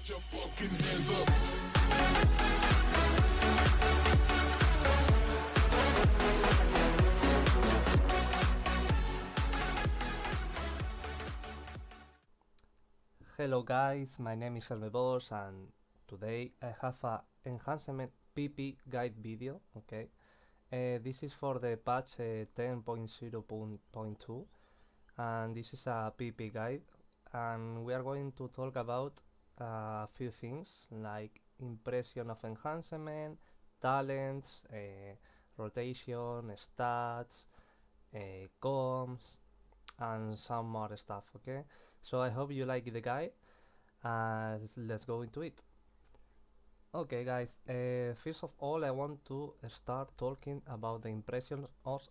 Put your fucking hands up. Hello guys, my name is Boss, and today I have a Enhancement PP guide video, okay? This is for the patch 10.0.2 and this is a PP guide, and we are going to talk about a few things like impression of enhancement, talents, rotation, stats, comms, and some more stuff, okay? So I hope you like the guide, let's go into it. Okay guys, first of all I want to start talking about the impressions of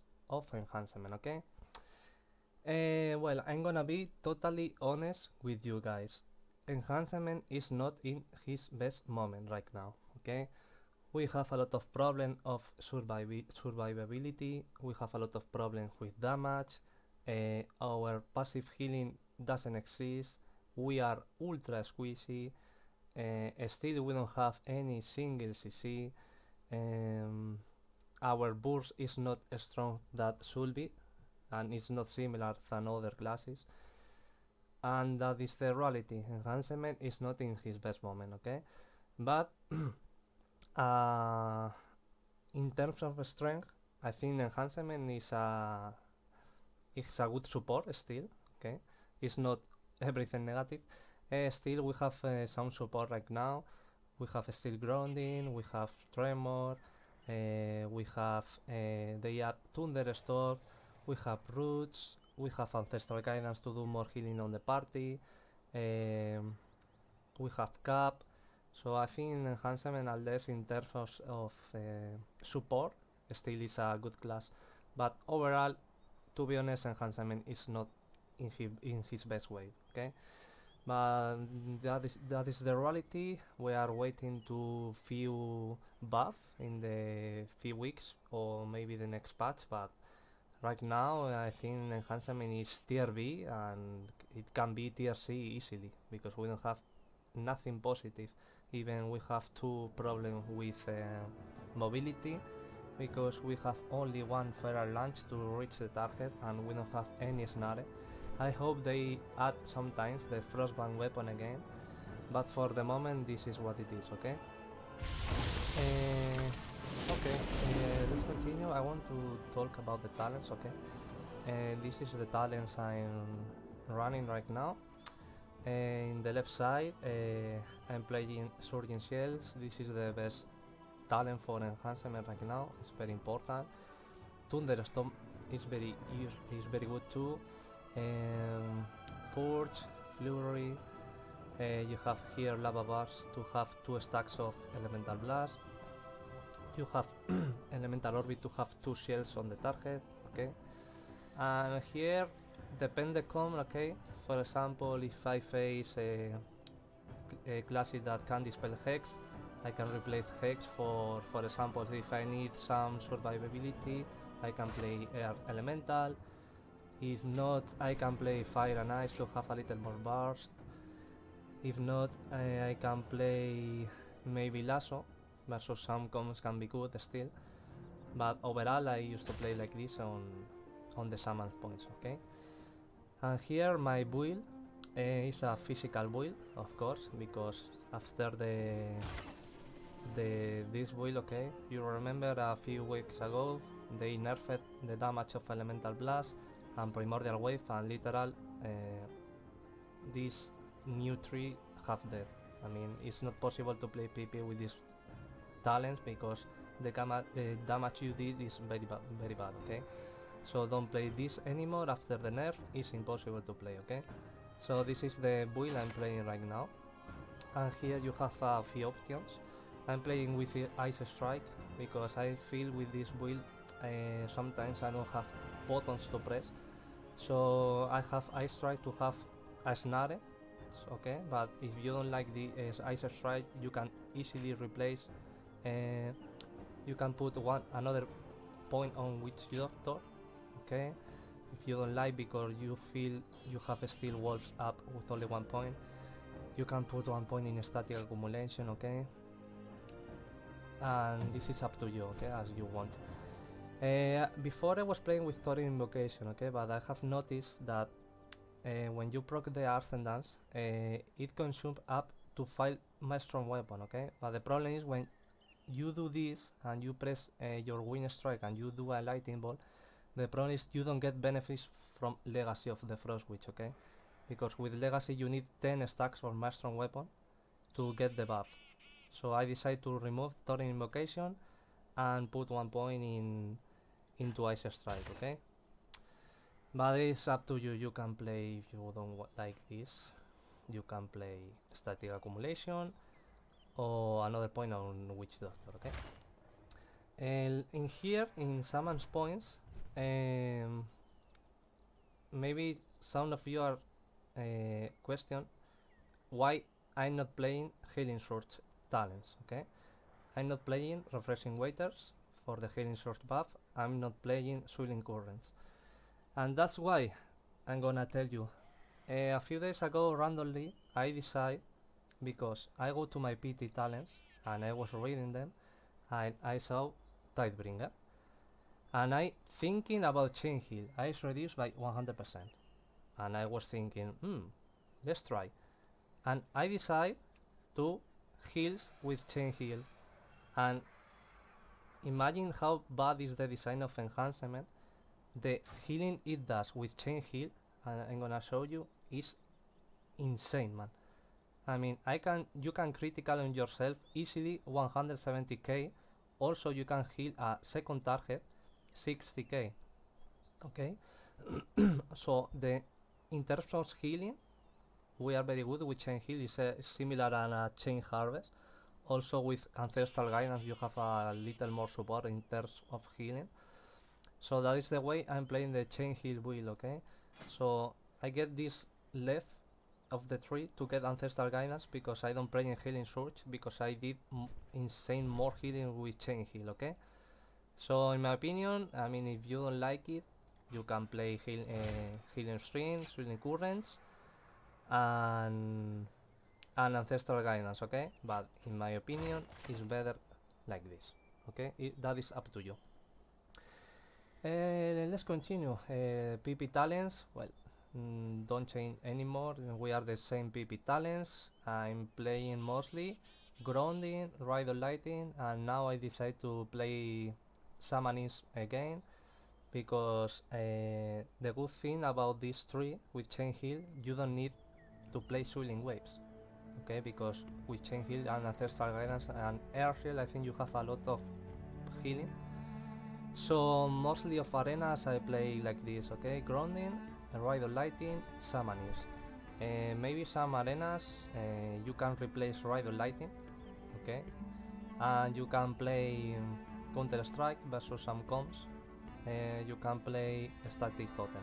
enhancement, okay? Well, I'm gonna be totally honest with you guys. Enhancement is not in his best moment right now, okay? We have a lot of problems of survivability, we have a lot of problems with damage, our passive healing doesn't exist, we are ultra squishy, still we don't have any single CC, our burst is not as strong that should be, and it's not similar than other classes, and that is the reality. Enhancement is not in his best moment, okay? But in terms of strength, I think enhancement is a good support still, okay? It's not everything negative. Still we have some support right now. We have steel grounding, we have tremor, we have they are thunderstorm, we have roots, we have ancestral guidance to do more healing on the party, we have cap. So I think enhancement, unless in terms of support, still is a good class, but overall, to be honest, enhancement is not in his best way, okay? But that is the reality. We are waiting to few buff in the few weeks or maybe the next patch, but right now I think enhancement is tier B and it can be tier C easily because we don't have nothing positive. Even we have two problems with mobility, because we have only one feral launch to reach the target and we don't have any snare. I hope they add sometimes the frostband weapon again, but for the moment this is what it is, okay? Let's continue. I want to talk about the talents, okay? This is the talents I'm running right now. In the left side, I'm playing Surging Shells. This is the best talent for enhancement right now. It's very important. Thunderstorm is very good too. Purge, Flurry. You have here lava bars to have 2 stacks of elemental blast. You have elemental orbit to have 2 shells on the target, okay? And here depend the com, okay? For example, if I face a class that can dispel Hex, I can replace Hex for example, if I need some survivability, I can play Air Elemental. If not, I can play Fire and Ice to have a little more burst. If not, I can play maybe Lasso, versus some comms can be good still. But overall, I used to play like this on the Shamans points, okay? And here my build is a physical build, of course, because after this build, okay, you remember a few weeks ago they nerfed the damage of Elemental Blast and Primordial Wave, and literal this new tree half dead. I mean, it's not possible to play PP with these talents because the damage you did is very bad, okay? So don't play this anymore. After the nerf, it's impossible to play, okay? So this is the build I'm playing right now, and here you have a few options. I'm playing with Ice Strike because I feel with this build sometimes I don't have buttons to press, so I have Ice Strike to have a snare, okay? But if you don't like the Ice Strike, you can easily replace, you can put another point on Witch Doctor, okay? If you don't like because you feel you have still wolves up with only 1 point, You can put 1 point in static accumulation, okay? And this is up to you, okay, as you want. Before I was playing with Thorin Invocation, okay, but I have noticed that when you proc the ADDONS, it consumes up to 5 Maelstrom weapon, okay? But the problem is when you do this and you press your Wind Strike and you do a lightning bolt, the problem is you don't get benefits from Legacy of the Frost Witch, okay? Because with Legacy you need 10 stacks of Maelstrom weapon to get the buff. So I decided to remove Thorin Invocation and put 1 point into Ice Strike, okay? But it's up to you. You can play, if you don't like this, you can play static accumulation or another point on Witch Doctor, okay? In here, in Shaman's points, maybe some of you are question why I'm not playing Healing Surge talents, okay? I'm not playing Refreshing Waiters for the Healing Surge buff. I'm not playing Swirling Currents. And that's why I'm gonna tell you. A few days ago, randomly, I decided, because I go to my PT talents and I was reading them, and I saw Tidebringer, and I thinking about Chain Heal. I reduced by 100%, and I was thinking, let's try, and I decided to heals with Chain Heal, and imagine how bad is the design of Enhancement. The healing it does with Chain Heal, and I'm gonna show you, is insane, man. I mean, you can critical on yourself easily 170k. Also, you can heal a second target 60k. Okay, so in terms of healing, we are very good with Chain Heal. It's similar to a Chain Harvest. Also, with Ancestral Guidance, you have a little more support in terms of healing. So that is the way I'm playing the Chain Heal build, okay? So I get this left of the tree to get Ancestral Guidance because I don't play in Healing Surge because I did insane more healing with Chain Heal, okay? So in my opinion, I mean, if you don't like it, you can play Healing Stream, Swirling Currents, and Ancestral Guidance, okay? But in my opinion, it's better like this, okay? That is up to you. Let's continue. PP talents, well, don't change anymore. We are the same PP talents. I'm playing mostly Grounding, Rider Lighting, and now I decide to play Shamanism again because the good thing about this tree with Chain Heal, you don't need to play Swirling Waves, okay? Because with Chain Heal and Ancestral Guidance and Airfield, I think you have a lot of healing. So mostly of arenas I play like this, okay? Grounding, Rider Lighting, Shamanism. Maybe some arenas you can replace Rider Lighting, okay? And you can play Counter Strike versus some comps. You can play Static Totem,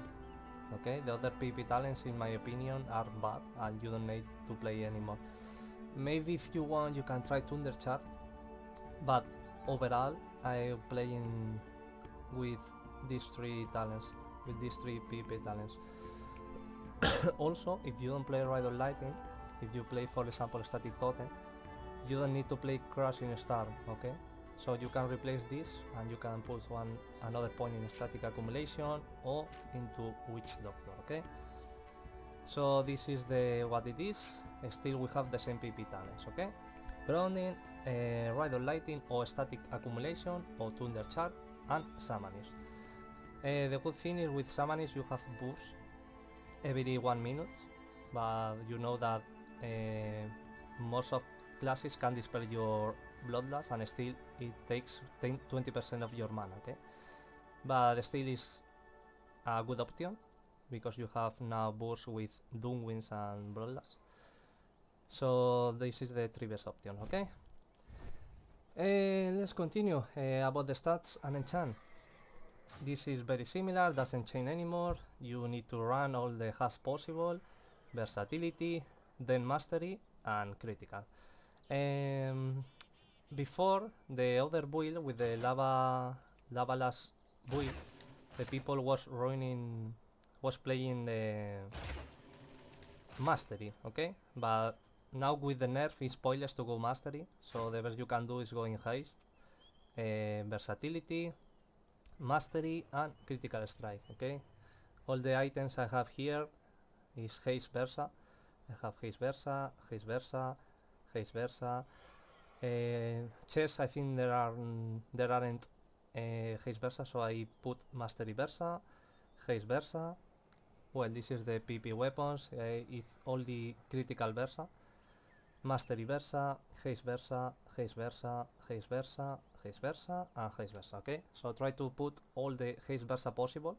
okay? The other PP talents, in my opinion, are bad and you don't need to play anymore. Maybe if you want, you can try Thundercharge, but overall, I'm playing with these 3 talents, with these 3 PP talents. Also, if you don't play Rider Lighting, if you play, for example, Static Totem, you don't need to play Crushing Star, okay? So you can replace this and you can put another point in Static Accumulation or into Witch Doctor, okay? So this is what it is. Still we have the same PP talents, okay? Grounding, Rider Lighting or Static Accumulation or Thundercharge and Shamanism. The good thing is with Shamanism you have burst every 1 minute, but you know that most of classes can dispel your Bloodlust and still it takes 20% of your mana, okay? But still is a good option because you have now burst with Doomwinds and Bloodlust. So this is the 3 best option, okay? Let's continue about the stats and enchant. This is very similar, doesn't change anymore. You need to run all the hacks possible, versatility, then mastery and critical. Before the other build with the lava last build, the people was playing the mastery, okay? But now with the nerf it's pointless to go mastery, so the best you can do is go in haste, versatility, mastery, and critical strike. Okay, all the items I have here is haste versa. I have haste versa, haste versa, haste versa. Chess, I think there aren't haste versa, so I put mastery versa, haste versa. Well, this is the PP weapons, it's only critical versa, mastery versa, haste versa, haste versa, haste versa, haste versa, and haste versa. Okay, so try to put all the haste versa possible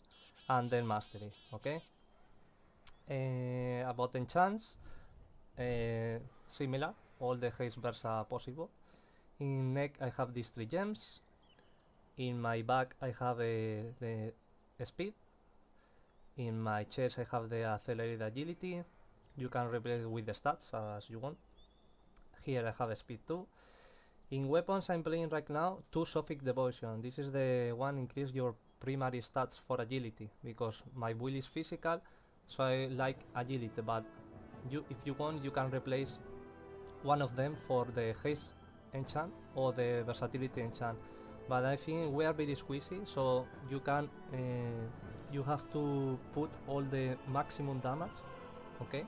and then mastery. Okay, about enchants, similar, all the haste versa possible. In neck I have these 3 gems. In my back I have the speed. In my chest I have the accelerated agility. You can replace it with the stats as you want. Here I have speed too. In weapons I'm playing right now 2 Sophic Devotion. This is the one increase your primary stats for agility, because my build is physical, so I like agility, but if you want you can replace one of them for the haste enchant or the versatility enchant, but I think we are very squeezy, so you can you have to put all the maximum damage. Okay,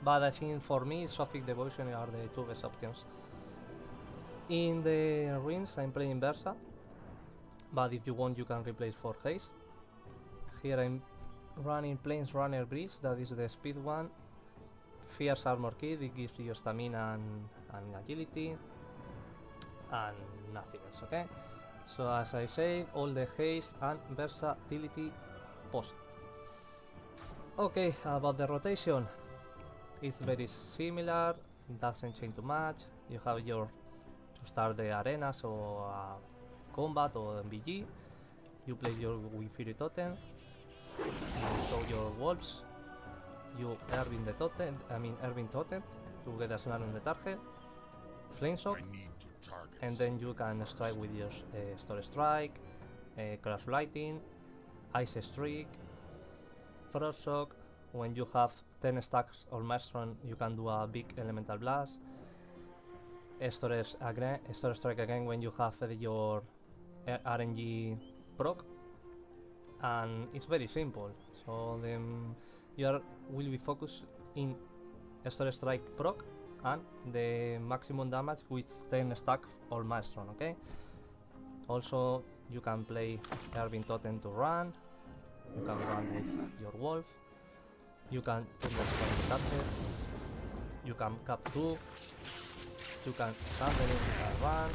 but I think for me Sophic Devotion are the 2 best options. In the rings I'm playing versa, but if you want you can replace for haste. Here I'm running Plains Runner Breeze, that is the speed one. Fierce Armor Kit, it gives you stamina and agility, and nothing else. Okay, so as I said, all the haste and versatility possible. Okay, about the rotation, it's very similar, it doesn't change too much. You have your to start the arenas or combat or MBG. You place your Fury Totem, you show your wolves, you Erwin the Totem, Erwin Totem to get a snare on the target, Flame Shock, and then you can strike with your Store Strike, Crash Lighting, Ice Streak, Frost Shock. When you have 10 stacks or Maelstrom, you can do a big Elemental Blast, Store Strike again when you have your RNG proc, and it's very simple. So then you will be focused in Store Strike proc and the maximum damage with 10 stack or Maelstrom. Okay, also you can play Erwin Totem to run, you can run with your wolf, you can put the target, you can cap 2, you can sandal it, you can run,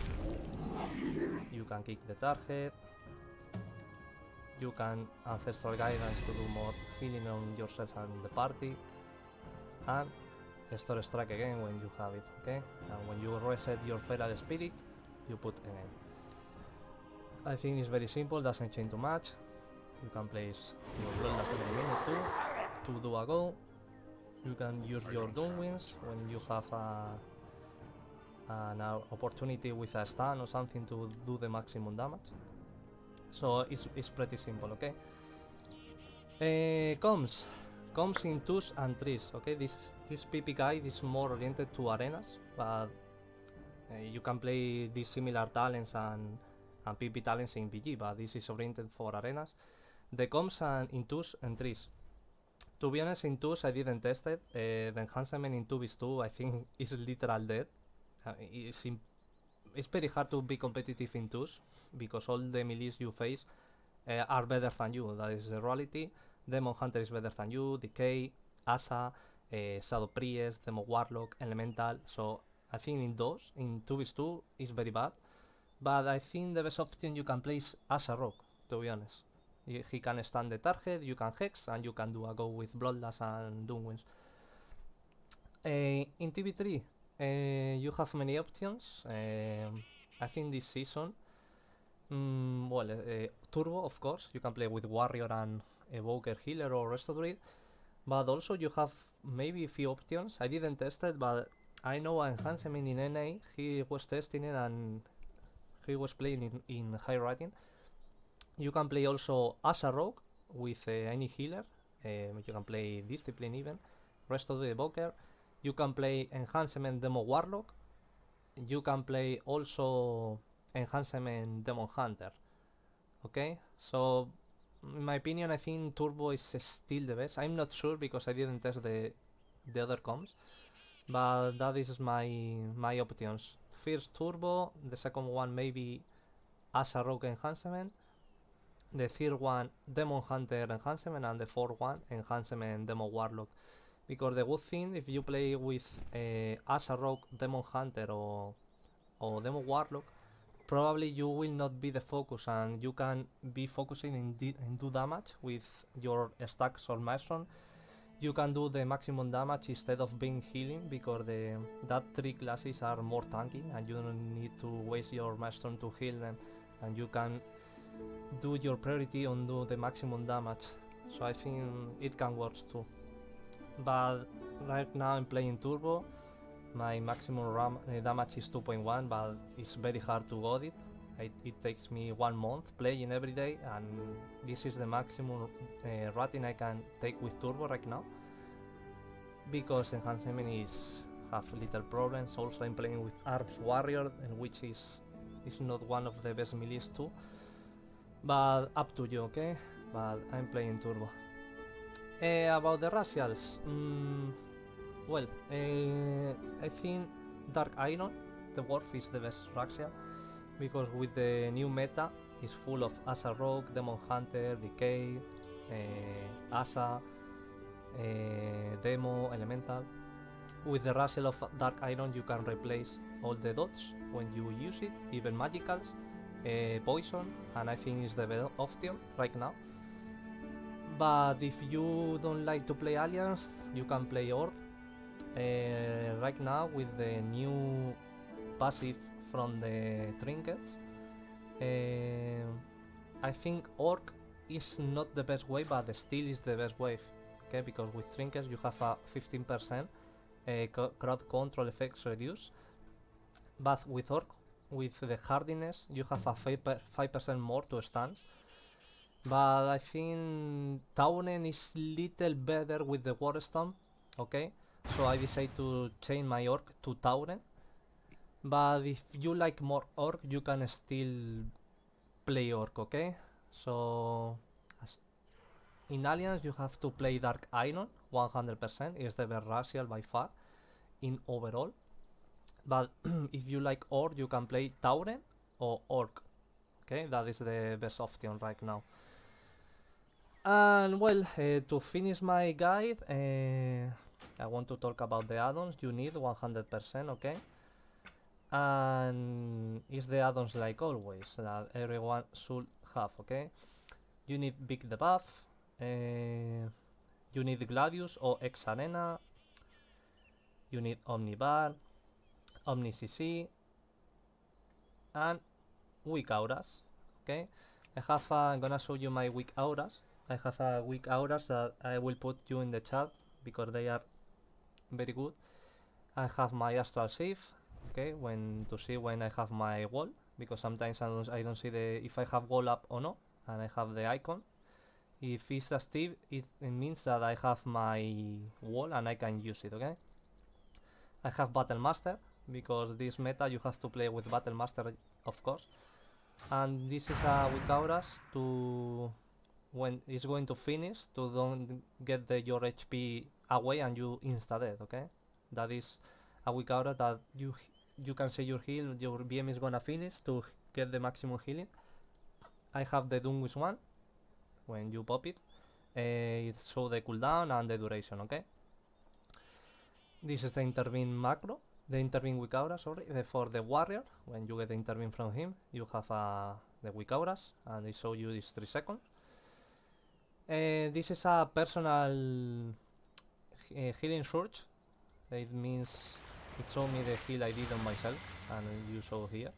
you can kick the target, you can Ancestral Guidance to do more healing on yourself and the party, and Store Strike again when you have it. Okay, and when you reset your Feral Spirit, you put again. I think it's very simple, doesn't change too much. You can place your Bloodlust every minute too, to do a go. You can use your Doom Winds when you have an opportunity with a stun or something to do the maximum damage. So it's pretty simple. Okay, comms in 2s and 3s. Okay, this PP guide is more oriented to arenas, but you can play these similar talents and PP talents in PG, but this is oriented for arenas. The comms in 2s and 3s. To be honest, in 2s I didn't test it. The enhancement in 2v2 I think is literal dead. It's very hard to be competitive in 2s because all the melees you face are better than you. That is the reality. Demon Hunter is better than you, Decay, Asa, Shadow Priest, Demo Warlock, Elemental. So I think in 2v2 is very bad. But I think the best option you can play is Asa Rogue, to be honest. He can stun the target, you can Hex, and you can do a go with Bloodlust and Doom Winds. In TV3, you have many options. I think this season, Turbo, of course, you can play with Warrior and Evoker Healer or Resto Druid, but also you have maybe a few options. I didn't test it, but I know Enhancement in NA, he was testing it and he was playing in high rating. You can play also as a rogue with any healer. You can play Discipline even, Resto Druid Evoker. you can play Enhancement Demo Warlock, you can play also Enhancement Demon Hunter. Okay, so in my opinion, I think Turbo is still the best. I'm not sure because I didn't test the other comps, but that is my options. First Turbo, the second one maybe as a Rogue Enhancement, the third one Demon Hunter Enhancement, and the fourth one Enhancement Demo Warlock. Because the good thing, if you play with as a Rogue Demon Hunter or Demo Warlock, probably you will not be the focus and you can be focusing in do damage with your stacks or Maelstrom. You can do the maximum damage instead of being healing because that 3 classes are more tanky and you don't need to waste your Maelstrom to heal them, and you can do your priority on do the maximum damage. So I think it can work too. But right now I'm playing Turbo. My maximum damage is 2.1, but it's very hard to got it. It takes me 1 month playing every day, and this is the maximum rating I can take with Turbo right now. Because Enhancement have little problems. Also I'm playing with Arms Warrior, which is not one of the best melees too. But up to you, okay? But I'm playing Turbo. About the racials, well, I think Dark Iron, the Dwarf, is the best racial because with the new meta, it's full of Asa Rogue, Demon Hunter, Decay, Asa, Demo, Elemental. With the racial of Dark Iron, you can replace all the dots when you use it, even magicals, poison, and I think it's the best option right now. But if you don't like to play Alliance, you can play Orc. Right now with the new passive from the trinkets, I think Orc is not the best way, but still is the best way. Okay, because with trinkets you have a 15% crowd control effects reduced, but with Orc, with the hardiness, you have a 5% more to stance. But I think Tauren is little better with the Warstorm, okay? So I decided to change my Orc to Tauren. But if you like more Orc, you can still play Orc, okay? So in Alliance you have to play Dark Iron, 100%, is the best racial by far in overall. But if you like Orc, you can play Tauren or Orc, okay? That is the best option right now. And well, to finish my guide, I want to talk about the add-ons you need 100%, okay? And it's the add-ons like always that everyone should have, okay? You need Big Debuff, you need Gladius or Sarena, you need Omnibar, OmniCC, and WeakAuras, okay? I'm gonna show you my WeakAuras. I have a WeakAuras that I will put you in the chat because they are very good. I have my Astral Shift, okay, to see when I have my wall, because sometimes I don't see if I have wall up or not, and I have the icon. If it's active, it means that I have my wall and I can use it, okay? I have Battle Master, because this meta you have to play with Battle Master, of course. And this is a WeakAuras to when it's going to finish, to don't get your HP away and you insta dead, okay? That is a WeakAuras that you can say your heal, your BM is gonna finish to get the maximum healing. I have the Dunwich one, when you pop it, it shows the cooldown and the duration, okay? This is the intervene macro, the intervene WeakAuras, sorry, for the warrior. When you get the intervene from him, you have the WeakAuras, and it shows you this 3 seconds. This is a personal healing surge. It means it showed me the heal I did on myself, and you saw here.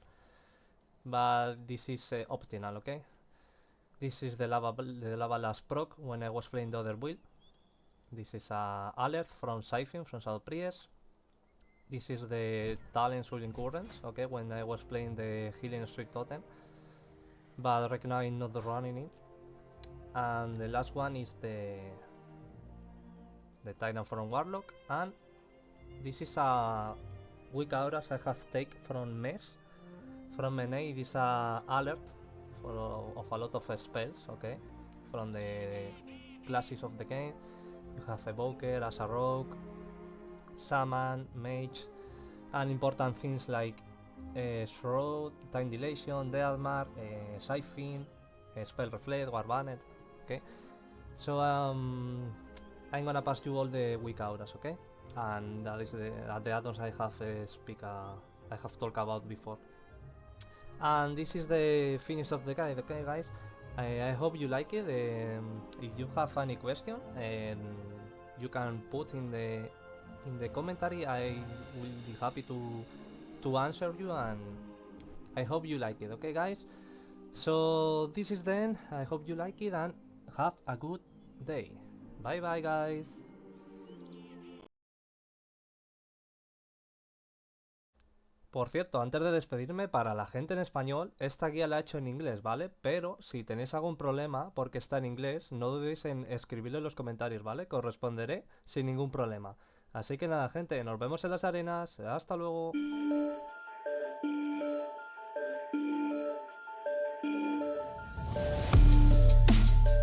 But this is optional, okay? This is the lava last proc when I was playing the other build. This is a alert from Siphon, from Shadow Priest. This is the talent swirling currents, okay, when I was playing the healing streak totem. But right now I'm not running it. And the last one is the Titan from Warlock and This is a WeakAuras I have taken from Mess. From Mene, it is a alert of a lot of spells, okay? From the classes of the game. You have Evoker, as a Rogue, Shaman, Mage, and important things like Shroud, Time Dilation, Deathmark, Siphon, Spell Reflect, War Banner, okay? So I'm gonna pass you all the WeakAuras, okay? And that is the add-ons I have talked about before. And this is the finish of the guide, okay guys? I hope you like it. If you have any question, you can put in the commentary. I will be happy to answer you, and I hope you like it, okay guys? So this is the end. I hope you like it and have a good day. Bye bye guys. Por cierto, antes de despedirme, para la gente en español, esta guía la he hecho en inglés, ¿vale? Pero si tenéis algún problema porque está en inglés, no dudéis en escribirlo en los comentarios, ¿vale? Que os responderé sin ningún problema. Así que nada, gente, nos vemos en las arenas. Hasta luego.